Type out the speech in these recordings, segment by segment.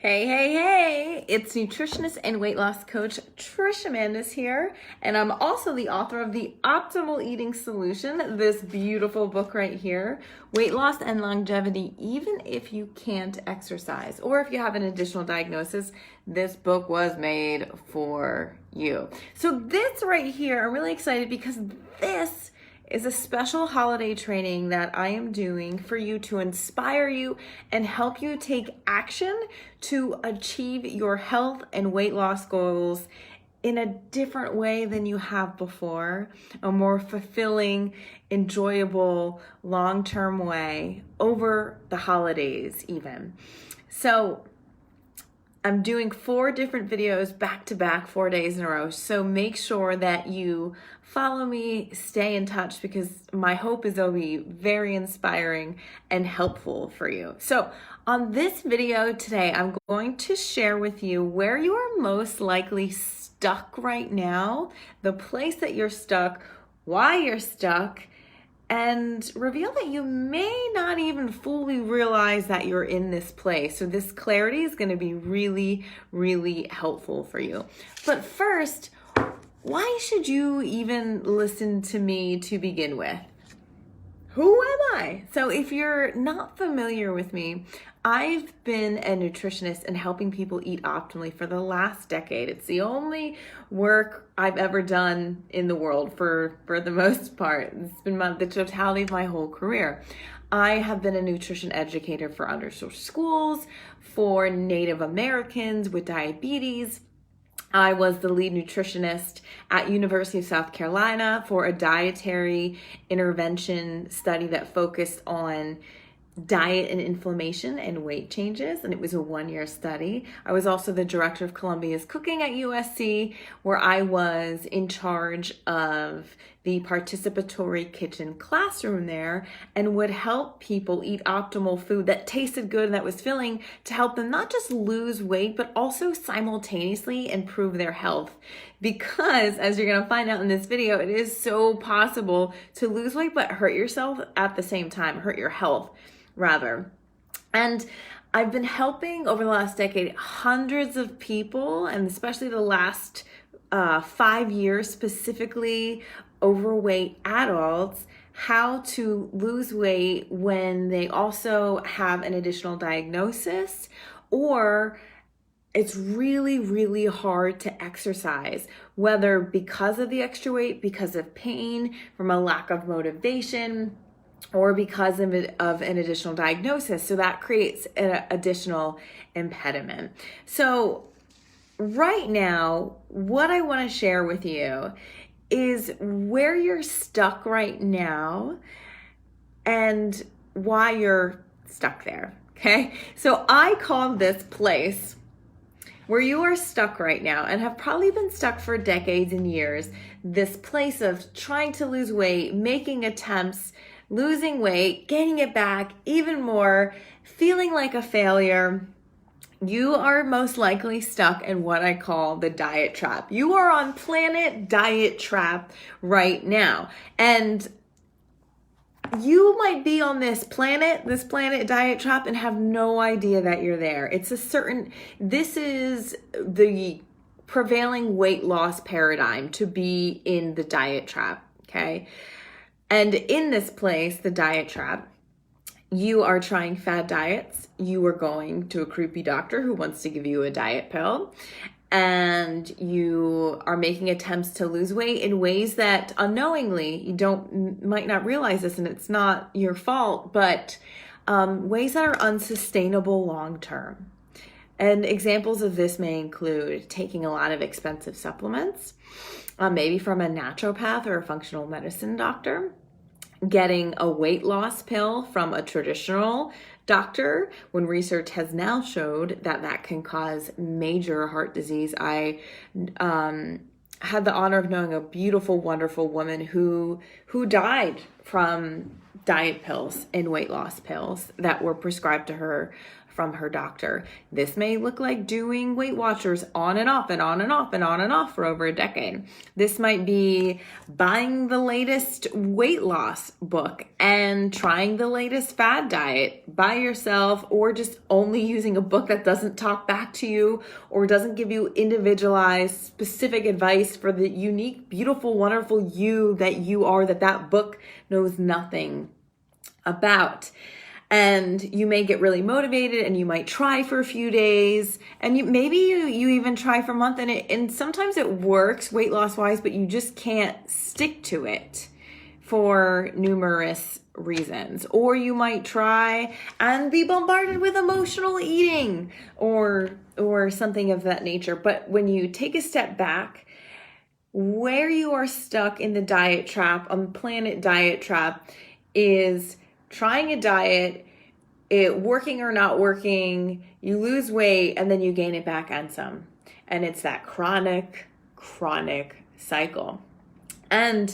Hey, hey, hey! It's nutritionist and weight loss coach Trish Amanda's here, and I'm also the author of The Optimal Eating Solution, this beautiful book right here, Weight Loss and Longevity, even if you can't exercise, or if you have an additional diagnosis, this book was made for you. So this right here, I'm really excited because this is a special holiday training that I am doing for you to inspire you and help you take action to achieve your health and weight loss goals in a different way than you have before, a more fulfilling, enjoyable, long-term way over the holidays even. So I'm doing 4 different videos back to back, 4 days in a row. So make sure that you follow me, stay in touch, because my hope is they'll be very inspiring and helpful for you. So on this video today, I'm going to share with you where you are most likely stuck right now, the place that you're stuck, why you're stuck, and reveal that you may not even fully realize that you're in this place. So this clarity is going to be really, really helpful for you. But first, why should you even listen to me to begin with? Who am I? So if you're not familiar with me, I've been a nutritionist and helping people eat optimally for the last decade. It's the only work I've ever done in the world for the most part. It's been the totality of my whole career. I have been a nutrition educator for underserved schools, for Native Americans with diabetes. I was the lead nutritionist at University of South Carolina for a dietary intervention study that focused on diet and inflammation and weight changes, and it was a 1-year study. I was also the director of Columbia's cooking at USC, where I was in charge of the participatory kitchen classroom there and would help people eat optimal food that tasted good and that was filling to help them not just lose weight, but also simultaneously improve their health. Because as you're going to find out in this video, it is so possible to lose weight but hurt yourself at the same time, hurt your health rather. And I've been helping over the last decade hundreds of people, and especially the last 5 years specifically, overweight adults, how to lose weight when they also have an additional diagnosis, or it's really, really hard to exercise, whether because of the extra weight, because of pain, from a lack of motivation, or because of an additional diagnosis. So that creates an additional impediment. So right now, what I want to share with you is where you're stuck right now and why you're stuck there, okay? So I call this place where you are stuck right now and have probably been stuck for decades and years, this place of trying to lose weight, making attempts, losing weight, gaining it back even more, feeling like a failure. You are most likely stuck in what I call the diet trap. You are on planet diet trap right now. And you might be on this planet diet trap and have no idea that you're there. This is the prevailing weight loss paradigm, to be in the diet trap, okay? And in this place, the diet trap, you are trying fad diets. You are going to a creepy doctor who wants to give you a diet pill. And you are making attempts to lose weight in ways that unknowingly, you might not realize this, and it's not your fault, but ways that are unsustainable long-term. And examples of this may include taking a lot of expensive supplements, maybe from a naturopath or a functional medicine doctor, getting a weight loss pill from a traditional doctor when research has now showed that that can cause major heart disease. I had the honor of knowing a beautiful, wonderful woman who died from diet pills and weight loss pills that were prescribed to her from her doctor. This may look like doing Weight Watchers on and off and on and off and on and off for over a decade. This might be buying the latest weight loss book and trying the latest fad diet by yourself, or just only using a book that doesn't talk back to you or doesn't give you individualized, specific advice for the unique, beautiful, wonderful you that you are, that book knows nothing about. And you may get really motivated and you might try for a few days, and maybe you even try for a month, and sometimes it works weight loss wise, but you just can't stick to it for numerous reasons. Or you might try and be bombarded with emotional eating or something of that nature. But when you take a step back, where you are stuck in the diet trap, on the planet diet trap, is trying a diet, it working or not working, you lose weight and then you gain it back and some. And it's that chronic cycle. And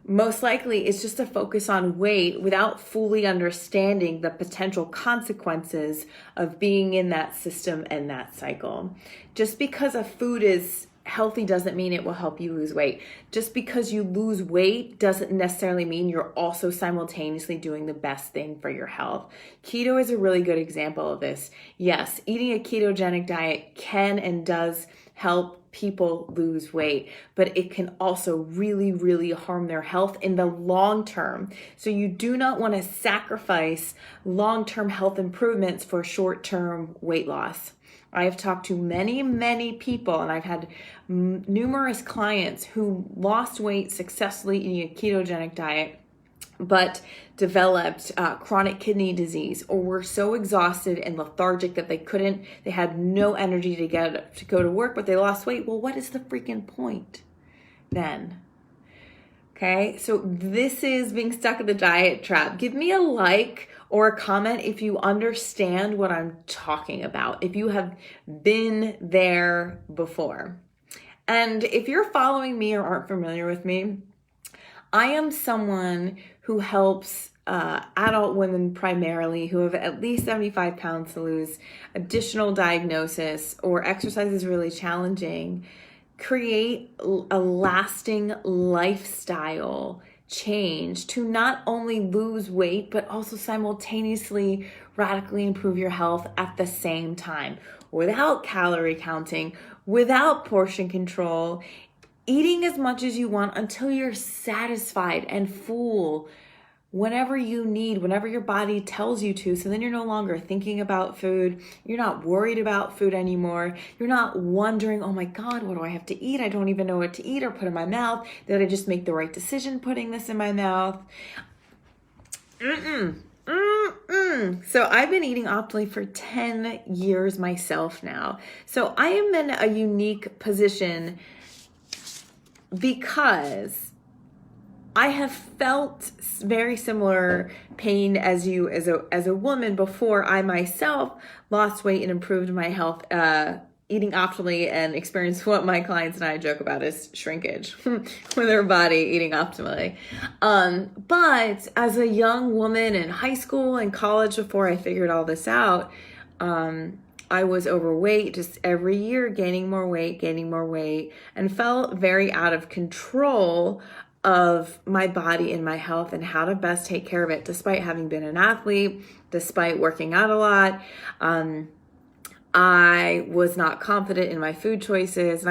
most likely it's just a focus on weight without fully understanding the potential consequences of being in that system and that cycle. Just because a food is healthy doesn't mean it will help you lose weight. Just because you lose weight doesn't necessarily mean you're also simultaneously doing the best thing for your health. Keto is a really good example of this. Yes, eating a ketogenic diet can and does help people lose weight, but it can also really, really harm their health in the long term. So you do not want to sacrifice long-term health improvements for short-term weight loss. I have talked to many people, and I've had numerous clients who lost weight successfully eating a ketogenic diet, but developed chronic kidney disease, or were so exhausted and lethargic that they had no energy to go to work, but they lost weight. Well, what is the freaking point then? Okay, so this is being stuck in the diet trap. Give me a like or a comment if you understand what I'm talking about, if you have been there before. And if you're following me or aren't familiar with me, I am someone who helps adult women primarily who have at least 75 pounds to lose, additional diagnosis, or exercise is really challenging, create a lasting lifestyle change to not only lose weight, but also simultaneously radically improve your health at the same time, without calorie counting, without portion control, eating as much as you want until you're satisfied and full whenever you need, whenever your body tells you to. So then you're no longer thinking about food. You're not worried about food anymore. You're not wondering, oh my God, what do I have to eat? I don't even know what to eat or put in my mouth. Did I just make the right decision putting this in my mouth? So I've been eating optimally for 10 years myself now. So I am in a unique position because I have felt very similar pain as you as a woman before I myself lost weight and improved my health, eating optimally, and experienced what my clients and I joke about is shrinkage with their body eating optimally. But as a young woman in high school and college, before I figured all this out, I was overweight, just every year gaining more weight, and felt very out of control of my body and my health and how to best take care of it, despite having been an athlete, despite working out a lot. I was not confident in my food choices, and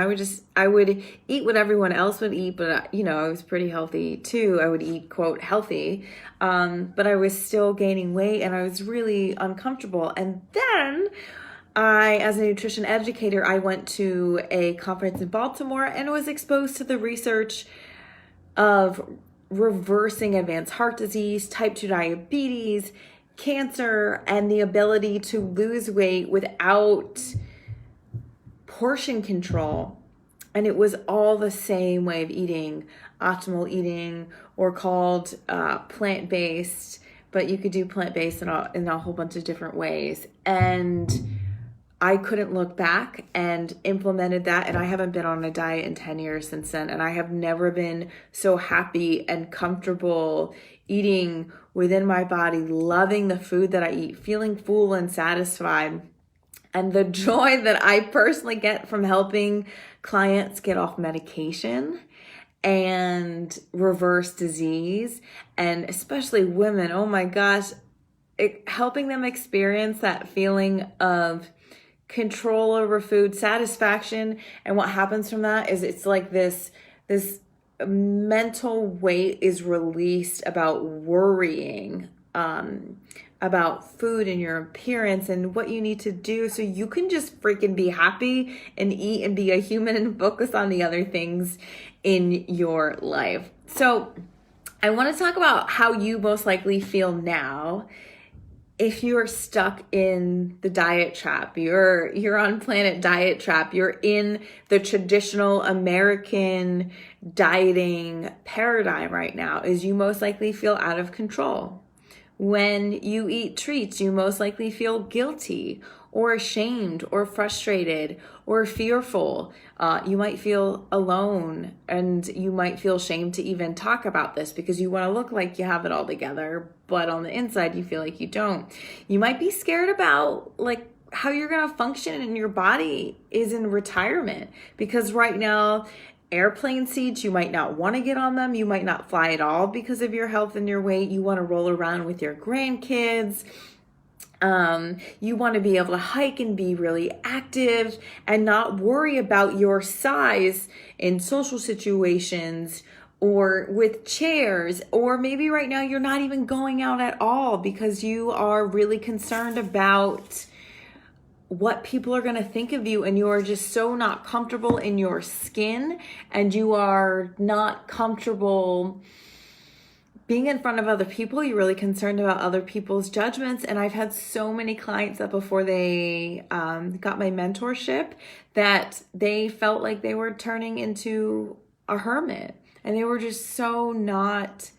I would eat what everyone else would eat, but I was pretty healthy too. I would eat, quote, healthy, but I was still gaining weight and I was really uncomfortable. And then as a nutrition educator, I went to a conference in Baltimore and was exposed to the research of reversing advanced heart disease, type 2 diabetes, cancer, and the ability to lose weight without portion control. And it was all the same way of eating, optimal eating, or called plant-based, but you could do plant-based in a whole bunch of different ways. And I couldn't look back and implemented that. And I haven't been on a diet in 10 years since then. And I have never been so happy and comfortable eating within my body, loving the food that I eat, feeling full and satisfied. And the joy that I personally get from helping clients get off medication and reverse disease, and especially women, oh my gosh, helping them experience that feeling of control over food, satisfaction. And what happens from that is it's like this mental weight is released about worrying about food and your appearance and what you need to do so you can just freaking be happy and eat and be a human and focus on the other things in your life. So I want to talk about how you most likely feel now if you're stuck in the diet trap. You're on planet diet trap. You're in the traditional American dieting paradigm right now, is you most likely feel out of control. When you eat treats, you most likely feel guilty or ashamed or frustrated or fearful. You might feel alone, and you might feel ashamed to even talk about this because you want to look like you have it all together, but on the inside you feel like you don't. You might be scared about like how you're going to function in your body is in retirement, because right now airplane seats, you might not want to get on them. You might not fly at all because of your health and your weight. You want to roll around with your grandkids. You want to be able to hike and be really active and not worry about your size in social situations or with chairs, or maybe right now you're not even going out at all because you are really concerned about what people are going to think of you, and you are just so not comfortable in your skin, and you are not comfortable being in front of other people. You're really concerned about other people's judgments. And I've had so many clients that before they got my mentorship, that they felt like they were turning into a hermit, and they were just so not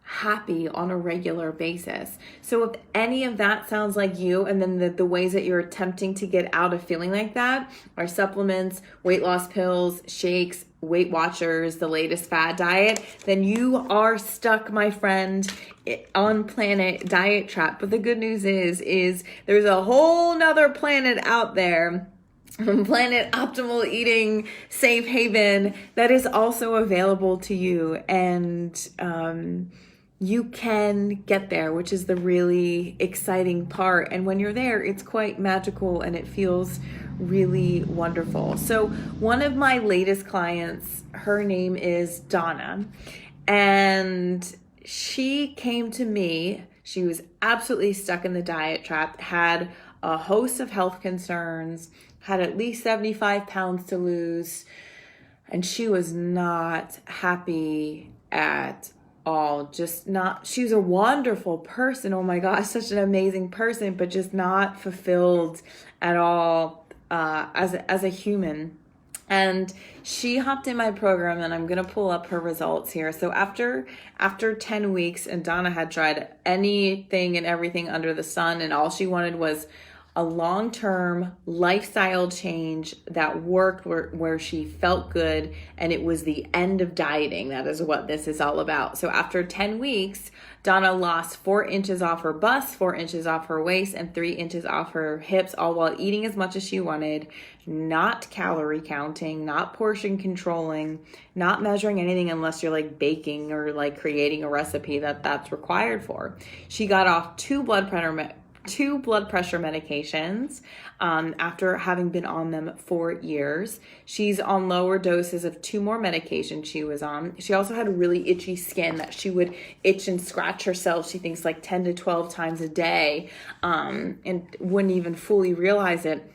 happy on a regular basis. So if any of that sounds like you, and then the ways that you're attempting to get out of feeling like that are supplements, weight loss pills, shakes, Weight Watchers, the latest fad diet, then you are stuck, my friend, on planet diet trap. But the good news is there's a whole nother planet out there, planet optimal eating safe haven, that is also available to you. And you can get there, which is the really exciting part. And when you're there, it's quite magical and it feels really wonderful. So one of my latest clients, her name is Donna, and she came to me. She was absolutely stuck in the diet trap, had a host of health concerns, had at least 75 pounds to lose, and she was not happy at all. Just not, she's a wonderful person. Oh my gosh, such an amazing person, but just not fulfilled at all as a human. And she hopped in my program, and I'm going to pull up her results here. So after 10 weeks, and Donna had tried anything and everything under the sun, and all she wanted was a long-term lifestyle change that worked, where she felt good, and it was the end of dieting. That is what this is all about. So after 10 weeks, Donna lost 4 inches off her bust, 4 inches off her waist, and 3 inches off her hips, all while eating as much as she wanted, not calorie counting, not portion controlling, not measuring anything unless you're like baking or like creating a recipe that's required for. She got off 2 blood pressure medications after having been on them for years. She's on lower doses of 2 more medications she was on. She also had really itchy skin that she would itch and scratch herself, she thinks, like 10 to 12 times a day, and wouldn't even fully realize it.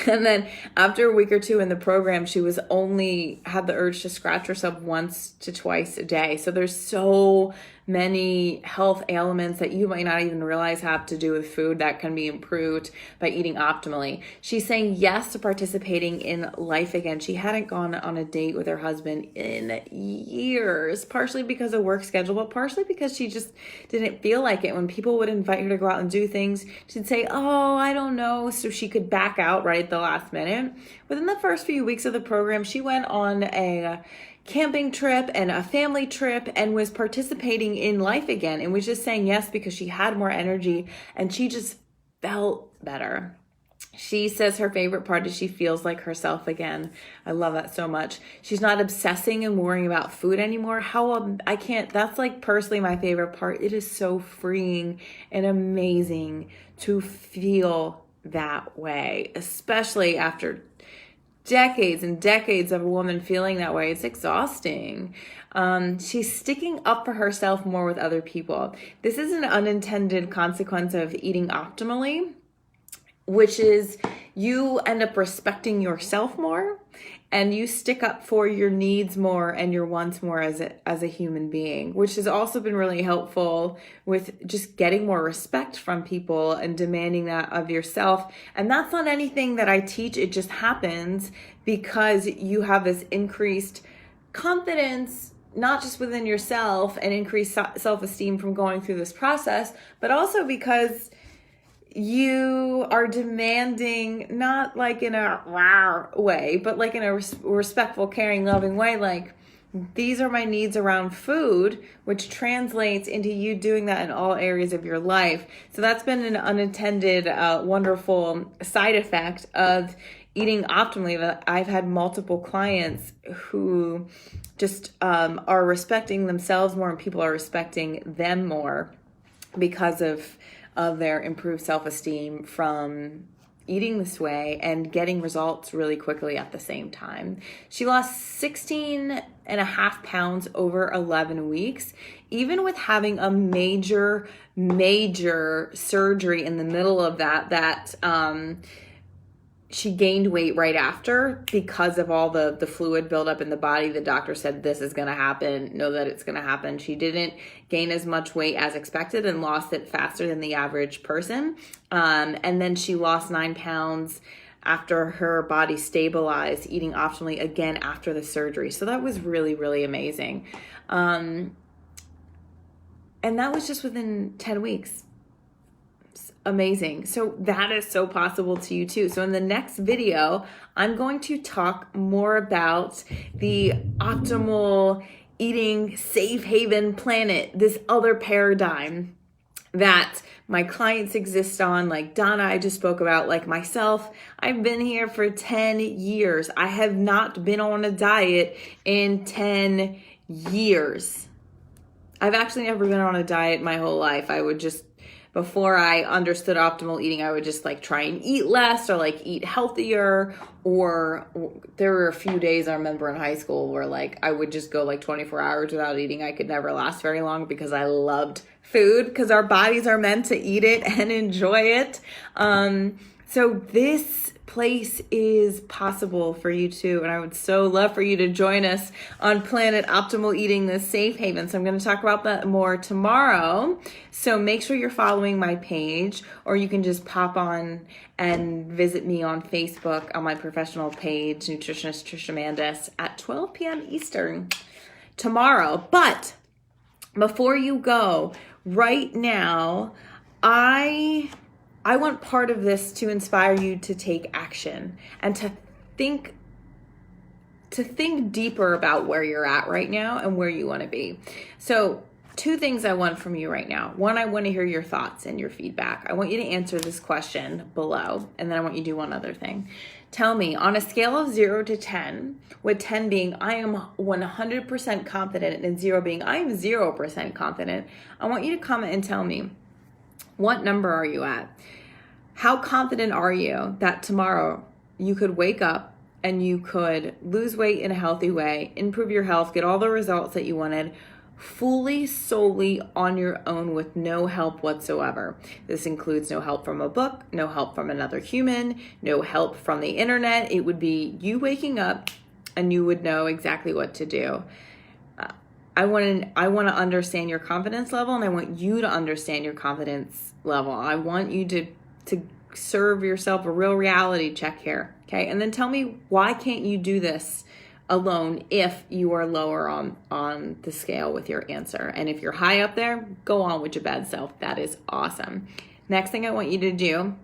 And then after a week or 2 in the program, she was only had the urge to scratch herself once to twice a day. So there's so many health ailments that you might not even realize have to do with food that can be improved by eating optimally. She's saying yes to participating in life again. She hadn't gone on a date with her husband in years, partially because of work schedule, but partially because she just didn't feel like it. When people would invite her to go out and do things, she'd say, oh, I don't know, so she could back out right at the last minute. Within the first few weeks of the program, she went on a camping trip and a family trip and was participating in life again and was just saying yes because she had more energy and she just felt better. She says her favorite part is she feels like herself again. I love that so much. She's not obsessing and worrying about food anymore. That's like personally my favorite part. It is so freeing and amazing to feel that way, especially after decades and decades of a woman feeling that way. It's exhausting. She's sticking up for herself more with other people. This is an unintended consequence of eating optimally, which is you end up respecting yourself more and you stick up for your needs more and your wants more as a human being, which has also been really helpful with just getting more respect from people and demanding that of yourself. And that's not anything that I teach. It just happens because you have this increased confidence, not just within yourself and increased self-esteem from going through this process, but also because you are demanding, not like in a rawr way, but like in a respectful, caring, loving way. Like, these are my needs around food, which translates into you doing that in all areas of your life. So that's been an unintended, wonderful side effect of eating optimally. I've had multiple clients who just are respecting themselves more and people are respecting them more because of their improved self-esteem from eating this way and getting results really quickly at the same time. She lost 16.5 pounds over 11 weeks, even with having a major surgery in the middle of that she gained weight right after because of all the fluid buildup in the body. The doctor said, this is going to happen. Know that it's going to happen. She didn't gain as much weight as expected and lost it faster than the average person. And then she lost 9 pounds after her body stabilized, eating optimally again after the surgery. So that was really, really amazing. And that was just within 10 weeks. Amazing. So that is so possible to you too. So in the next video, I'm going to talk more about the optimal eating safe haven planet, this other paradigm that my clients exist on, like Donna I just spoke about, like myself. I've been here for 10 years. I have not been on a diet in 10 years. I've actually never been on a diet my whole life. Before I understood optimal eating, I would just like try and eat less or like eat healthier. Or there were a few days I remember in high school where like I would just go like 24 hours without eating. I could never last very long because I loved food, because our bodies are meant to eat it and enjoy it. So this place is possible for you too. And I would so love for you to join us on Planet Optimal Eating, the safe haven. So I'm going to talk about that more tomorrow. So make sure you're following my page, or you can just pop on and visit me on Facebook on my professional page, Nutritionist Trish Amandis, at 12 p.m. Eastern tomorrow. But before you go, right now, I want part of this to inspire you to take action and to think deeper about where you're at right now and where you want to be. So 2 things I want from you right now. 1, I want to hear your thoughts and your feedback. I want you to answer this question below, and then I want you to do one other thing. Tell me, on a scale of 0 to 10, with 10 being I am 100% confident and 0 being I am 0% confident, I want you to comment and tell me, what number are you at? How confident are you that tomorrow you could wake up and you could lose weight in a healthy way, improve your health, get all the results that you wanted, fully, solely on your own with no help whatsoever? This includes no help from a book, no help from another human, no help from the internet. It would be you waking up and you would know exactly what to do. I want to understand your confidence level, and I want you to understand your confidence level. I want you to serve yourself a real reality check here, okay? And then tell me, why can't you do this alone if you are lower on the scale with your answer? And if you're high up there, go on with your bad self. That is awesome. Next thing I want you to do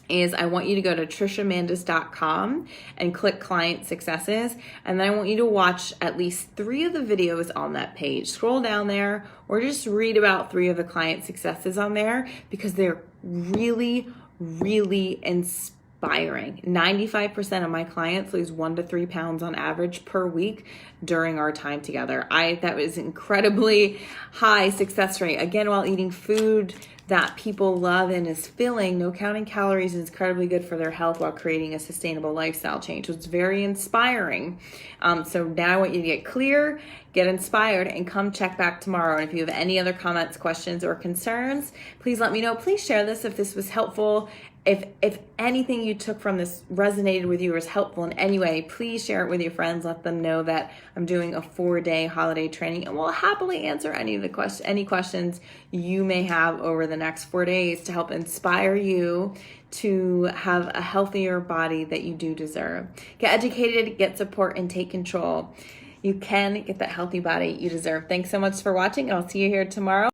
is I want you to go to trishamandis.com and click Client Successes. And then I want you to watch at least 3 of the videos on that page. Scroll down there or just read about 3 of the client successes on there, because they're really, really inspiring. 95% of my clients lose 1 to 3 pounds on average per week during our time together. That was incredibly high success rate. Again, while eating food that people love and is filling, no counting calories, is incredibly good for their health while creating a sustainable lifestyle change. So it's very inspiring. So now I want you to get clear, get inspired, and come check back tomorrow. And if you have any other comments, questions, or concerns, please let me know. Please share this if this was helpful. If anything you took from this resonated with you or is helpful in any way, please share it with your friends. Let them know that I'm doing a 4-day holiday training, and we'll happily answer any questions you may have over the next 4 days to help inspire you to have a healthier body that you do deserve. Get educated, get support, and take control. You can get that healthy body you deserve. Thanks so much for watching, and I'll see you here tomorrow.